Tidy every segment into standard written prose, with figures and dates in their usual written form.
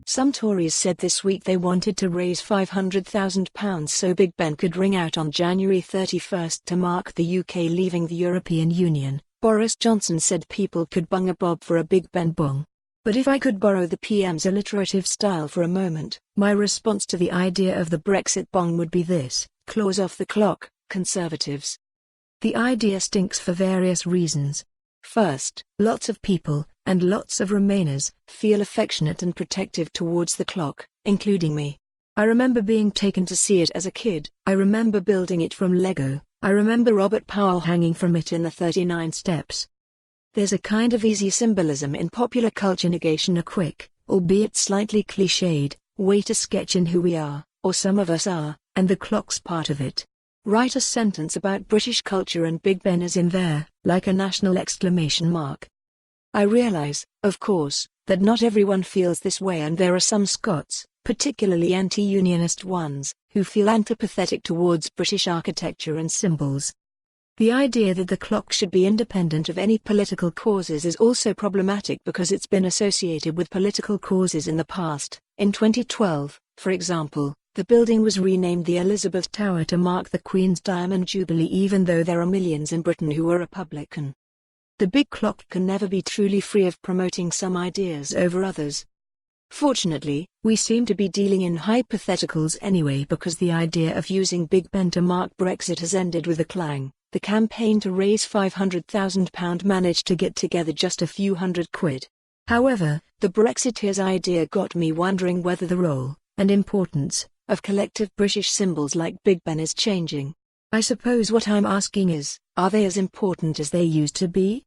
Some Tories said this week they wanted to raise £500,000 so Big Ben could ring out on January 31 to mark the UK leaving the European Union. Boris Johnson said people could bung a bob for a Big Ben bong. But if I could borrow the PM's alliterative style for a moment, my response to the idea of the Brexit bong would be this: claws off the clock, Conservatives. The idea stinks for various reasons. First, lots of people, and lots of Remainers, feel affectionate and protective towards the clock, including me. I remember being taken to see it as a kid. I remember building it from Lego. I remember Robert Powell hanging from it in the 39 steps. There's a kind of easy symbolism in popular culture negation, a quick, albeit slightly clichéd, way to sketch in who we are, or some of us are, and the clock's part of it. Write a sentence about British culture and Big Ben is in there, like a national exclamation mark. I realize, of course, that not everyone feels this way, and there are some Scots, particularly anti-unionist ones, who feel antipathetic towards British architecture and symbols. The idea that the clock should be independent of any political causes is also problematic because it's been associated with political causes in the past. In 2012, for example, the building was renamed the Elizabeth Tower to mark the Queen's Diamond Jubilee, even though there are millions in Britain who are Republican. The big clock can never be truly free of promoting some ideas over others. Fortunately, we seem to be dealing in hypotheticals anyway, because the idea of using Big Ben to mark Brexit has ended with a clang. The campaign to raise £500,000 managed to get together just a few £100. However, the Brexiteers' idea got me wondering whether the role, and importance, of collective British symbols like Big Ben is changing. I suppose what I'm asking is, are they as important as they used to be?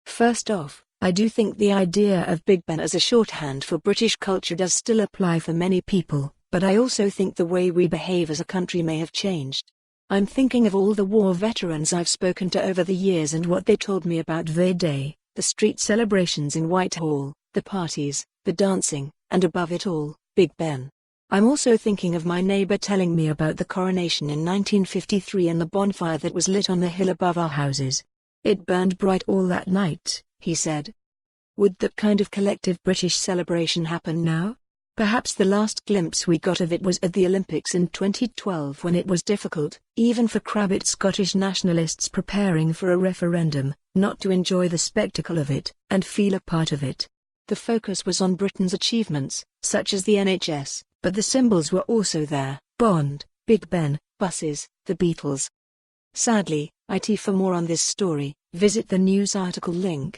First off, I do think the idea of Big Ben as a shorthand for British culture does still apply for many people, but I also think the way we behave as a country may have changed. I'm thinking of all the war veterans I've spoken to over the years and what they told me about V-Day, the street celebrations in Whitehall, the parties, the dancing, and above it all, Big Ben. I'm also thinking of my neighbour telling me about the coronation in 1953 and the bonfire that was lit on the hill above our houses. It burned bright all that night, he said. Would that kind of collective British celebration happen now? Perhaps the last glimpse we got of it was at the Olympics in 2012, when it was difficult, even for crabbit Scottish nationalists preparing for a referendum, not to enjoy the spectacle of it, and feel a part of it. The focus was on Britain's achievements, such as the NHS, but the symbols were also there: Bond, Big Ben, buses, the Beatles. Sadly, for more on this story, visit the news article link.